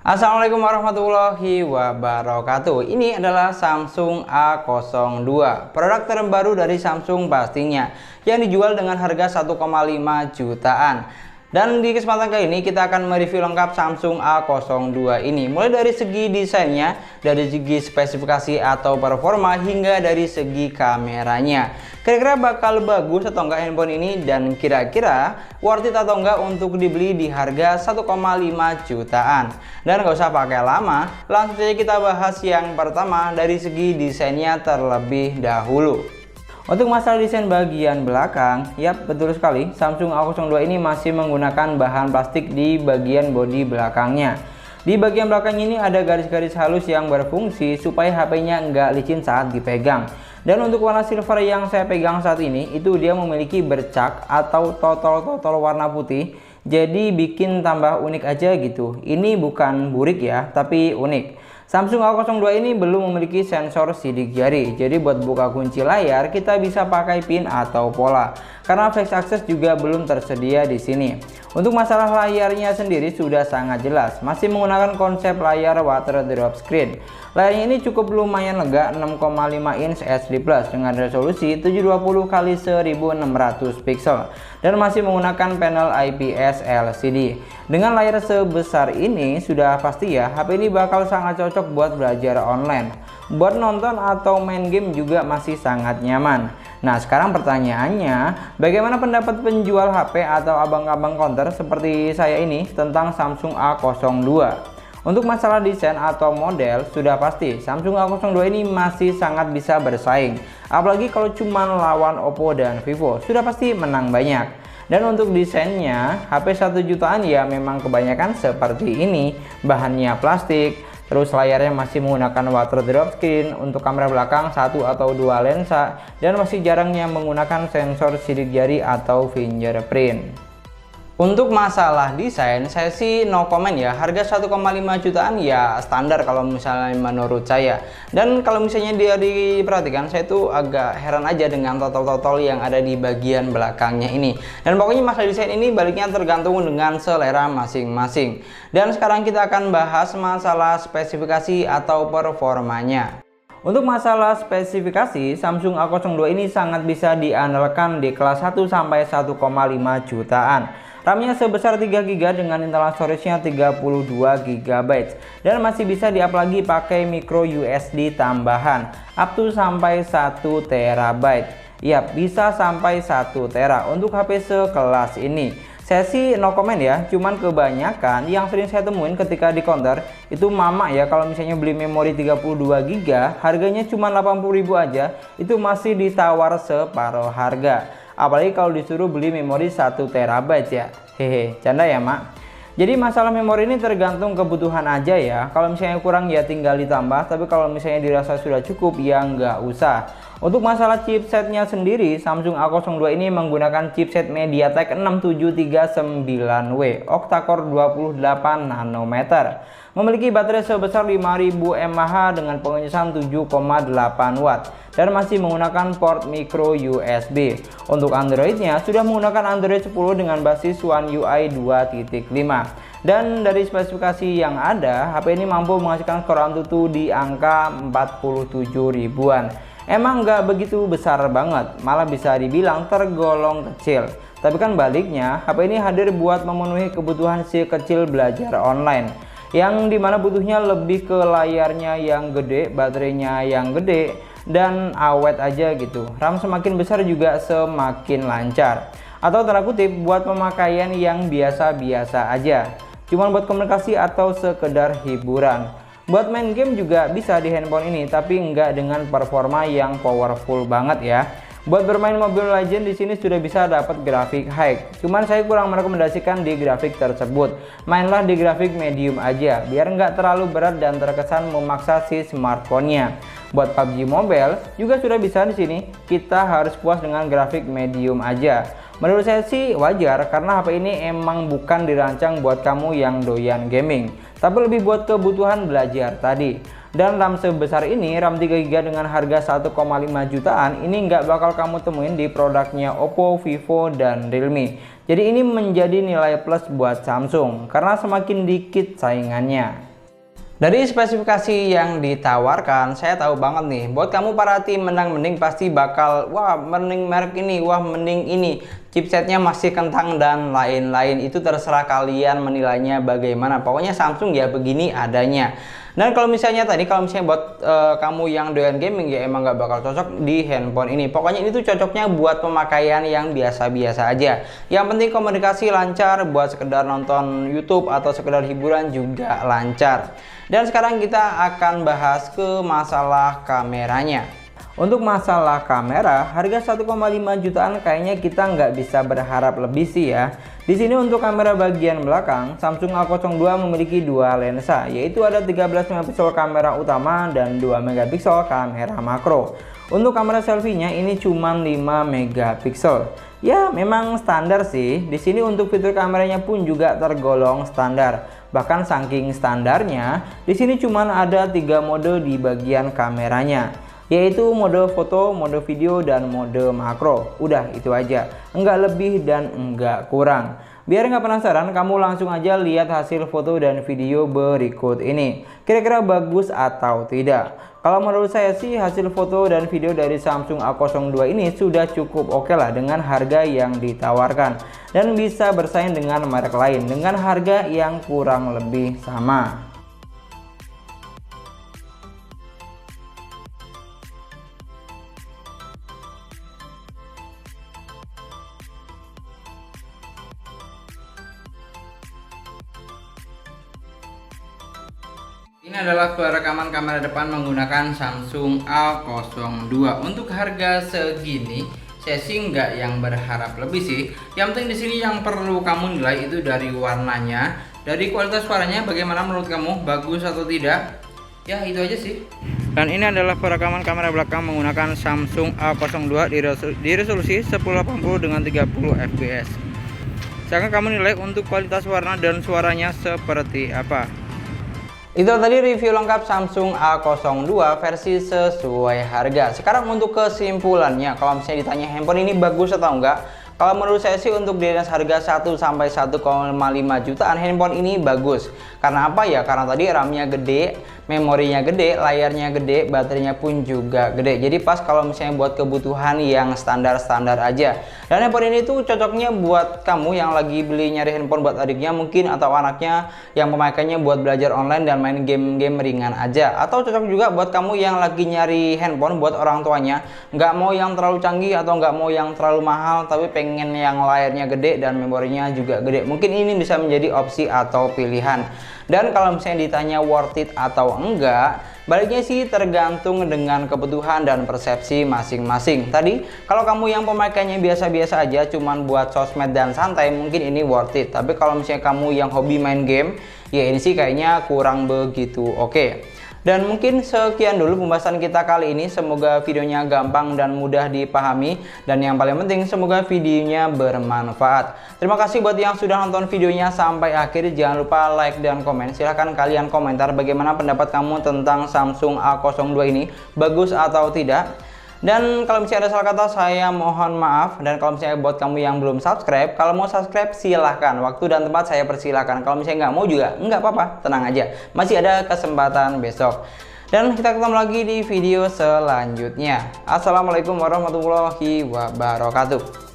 Assalamualaikum warahmatullahi wabarakatuh. Ini adalah Samsung A02, produk terbaru dari Samsung pastinya, yang dijual dengan harga 1,5 jutaan. Dan di kesempatan kali ini kita akan mereview lengkap Samsung A02 ini, mulai dari segi desainnya, dari segi spesifikasi atau performa, hingga dari segi kameranya. Kira-kira bakal bagus atau enggak handphone ini, dan kira-kira worth it atau enggak untuk dibeli di harga 1,5 jutaan. Dan nggak usah pakai lama, langsung saja kita bahas yang pertama dari segi desainnya terlebih dahulu. Untuk masalah desain bagian belakang, yap, betul sekali, Samsung A02 ini masih menggunakan bahan plastik di bagian bodi belakangnya. Di bagian belakang ini ada garis-garis halus yang berfungsi supaya HP-nya nggak licin saat dipegang. Dan untuk warna silver yang saya pegang saat ini, itu dia memiliki bercak atau totol-totol warna putih. Jadi bikin tambah unik aja gitu. Ini bukan burik ya, tapi unik. Samsung A02 ini belum memiliki sensor sidik jari, jadi buat buka kunci layar kita bisa pakai pin atau pola. Karena flash access juga belum tersedia di sini. Untuk masalah layarnya sendiri sudah sangat jelas, masih menggunakan konsep layar water drop screen. Layarnya ini cukup lumayan lega, 6,5 inch HD Plus dengan resolusi 720x1600 pixel dan masih menggunakan panel IPS LCD. Dengan layar sebesar ini sudah pasti ya, HP ini bakal sangat cocok buat belajar online. Buat nonton atau main game juga masih sangat nyaman. Nah, sekarang pertanyaannya, bagaimana pendapat penjual HP atau abang-abang counter seperti saya ini tentang Samsung A02? Untuk masalah desain atau model, sudah pasti Samsung A02 ini masih sangat bisa bersaing. Apalagi kalau cuma lawan Oppo dan Vivo, sudah pasti menang banyak. Dan untuk desainnya, HP 1 jutaan ya memang kebanyakan seperti ini. Bahannya plastik, terus layarnya masih menggunakan water drop screen, untuk kamera belakang 1 atau 2 lensa, dan masih jarangnya menggunakan sensor sidik jari atau fingerprint. Untuk masalah desain, saya sih no comment ya. Harga 1,5 jutaan ya standar kalau misalnya menurut saya. Dan kalau misalnya dia diperhatikan, saya tuh agak heran aja dengan totol-totol yang ada di bagian belakangnya ini. Dan pokoknya masalah desain ini baliknya tergantung dengan selera masing-masing. Dan sekarang kita akan bahas masalah spesifikasi atau performanya. Untuk masalah spesifikasi, Samsung A02 ini sangat bisa diandalkan di kelas 1 sampai 1,5 jutaan. RAM-nya sebesar 3 GB dengan internal storage-nya 32 GB dan masih bisa di-up lagi pakai micro USB tambahan up to sampai 1 TB. Ya, bisa sampai 1 TB untuk HP sekelas ini. Saya sih no comment ya, cuman kebanyakan yang sering saya temuin ketika di counter itu mama ya, kalau misalnya beli memori 32 GB harganya cuma 80.000 aja, itu masih ditawar separuh harga. Apalagi kalau disuruh beli memori 1 TB ya. Hehe, canda ya mak. Jadi masalah memori ini tergantung kebutuhan aja ya. Kalau misalnya kurang ya tinggal ditambah, tapi kalau misalnya dirasa sudah cukup ya nggak usah. Untuk masalah chipsetnya sendiri, Samsung A02 ini menggunakan chipset MediaTek 6739W octa-core 28 nanometer. Memiliki baterai sebesar 5000 mAh dengan pengecasan 7,8 watt dan masih menggunakan port micro USB. Untuk Androidnya sudah menggunakan Android 10 dengan basis One UI 2.5. Dan dari spesifikasi yang ada, HP ini mampu menghasilkan skor Antutu di angka 47 ribuan. Emang nggak begitu besar banget, malah bisa dibilang tergolong kecil. Tapi kan baliknya, HP ini hadir buat memenuhi kebutuhan si kecil belajar online, yang dimana butuhnya lebih ke layarnya yang gede, baterainya yang gede, dan awet aja gitu. RAM semakin besar juga semakin lancar. Atau tanda kutip buat pemakaian yang biasa-biasa aja, cuman buat komunikasi atau sekedar hiburan. Buat main game juga bisa di handphone ini, tapi nggak dengan performa yang powerful banget ya. Buat bermain Mobile Legends di sini sudah bisa dapat grafik high. Cuman saya kurang merekomendasikan di grafik tersebut. Mainlah di grafik medium aja, biar nggak terlalu berat dan terkesan memaksa si smartphone-nya. Buat PUBG Mobile juga sudah bisa di sini. Kita harus puas dengan grafik medium aja. Menurut saya sih wajar, karena HP ini emang bukan dirancang buat kamu yang doyan gaming, tapi lebih buat kebutuhan belajar tadi. Dan RAM sebesar ini, RAM 3 GB dengan harga 1,5 jutaan, ini nggak bakal kamu temuin di produknya Oppo, Vivo, dan Realme. Jadi ini menjadi nilai plus buat Samsung, karena semakin dikit saingannya. Dari spesifikasi yang ditawarkan, saya tahu banget nih, buat kamu para tim menang mending pasti bakal, wah mending merek ini, wah mending ini, chipsetnya masih kentang dan lain-lain. Itu terserah kalian menilainya bagaimana. Pokoknya Samsung ya begini adanya. Dan kalau misalnya buat kamu yang doyan gaming ya emang gak bakal cocok di handphone ini. Pokoknya ini tuh cocoknya buat pemakaian yang biasa-biasa aja. Yang penting komunikasi lancar, buat sekedar nonton YouTube atau sekedar hiburan juga lancar. Dan sekarang kita akan bahas ke masalah kameranya. Untuk masalah kamera, harga 1,5 jutaan kayaknya kita nggak bisa berharap lebih sih ya. Di sini untuk kamera bagian belakang, Samsung A02 memiliki dua lensa, yaitu ada 13 megapiksel kamera utama dan 2 megapiksel kamera makro. Untuk kamera selfie-nya ini cuma 5 megapiksel. Ya, memang standar sih. Di sini untuk fitur kameranya pun juga tergolong standar. Bahkan saking standarnya, di sini cuma ada 3 mode di bagian kameranya, yaitu mode foto, mode video, dan mode makro. Udah itu aja, enggak lebih dan enggak kurang. Biar nggak penasaran, kamu langsung aja lihat hasil foto dan video berikut ini. Kira-kira bagus atau tidak? Kalau menurut saya sih hasil foto dan video dari Samsung A02 ini sudah cukup oke lah dengan harga yang ditawarkan. Dan bisa bersaing dengan merek lain dengan harga yang kurang lebih sama. Ini adalah perekaman kamera depan menggunakan Samsung A02. Untuk harga segini, saya sih nggak yang berharap lebih sih. Yang penting di sini yang perlu kamu nilai itu dari warnanya, dari kualitas suaranya. Bagaimana menurut kamu, bagus atau tidak? Ya itu aja sih. Dan ini adalah perekaman kamera belakang menggunakan Samsung A02 di resolusi 1080 dengan 30 fps. Sekarang kamu nilai untuk kualitas warna dan suaranya seperti apa. Itu tadi review lengkap Samsung A02 versi sesuai harga. Sekarang untuk kesimpulannya, kalau misalnya ditanya handphone ini bagus atau enggak, kalau menurut saya sih untuk di range harga 1 sampai 1,5 jutaan handphone ini bagus. Karena apa ya? Karena tadi RAM-nya gede, memorinya gede, layarnya gede, baterainya pun juga gede. Jadi pas kalau misalnya buat kebutuhan yang standar-standar aja. Dan handphone ini tuh cocoknya buat kamu yang lagi beli nyari handphone buat adiknya mungkin, atau anaknya yang pemakainya buat belajar online dan main game-game ringan aja. Atau cocok juga buat kamu yang lagi nyari handphone buat orang tuanya, nggak mau yang terlalu canggih atau nggak mau yang terlalu mahal, tapi pengen yang layarnya gede dan memorinya juga gede. Mungkin ini bisa menjadi opsi atau pilihan. Dan kalau misalnya ditanya worth it atau enggak, baliknya sih tergantung dengan kebutuhan dan persepsi masing-masing. Tadi kalau kamu yang pemakainya biasa-biasa aja, cuman buat sosmed dan santai, mungkin ini worth it. Tapi kalau misalnya kamu yang hobi main game, ya ini sih kayaknya kurang begitu oke. Dan mungkin sekian dulu pembahasan kita kali ini. Semoga videonya gampang dan mudah dipahami. Dan yang paling penting, semoga videonya bermanfaat. Terima kasih buat yang sudah nonton videonya sampai akhir. Jangan lupa like dan komen. Silahkan kalian komentar bagaimana pendapat kamu tentang Samsung A02 ini, bagus atau tidak. Dan kalau misalnya ada salah kata, saya mohon maaf. Dan kalau misalnya buat kamu yang belum subscribe, kalau mau subscribe silahkan. Waktu dan tempat saya persilahkan. Kalau misalnya nggak mau juga nggak apa-apa, tenang aja. Masih ada kesempatan besok. Dan kita ketemu lagi di video selanjutnya. Assalamualaikum warahmatullahi wabarakatuh.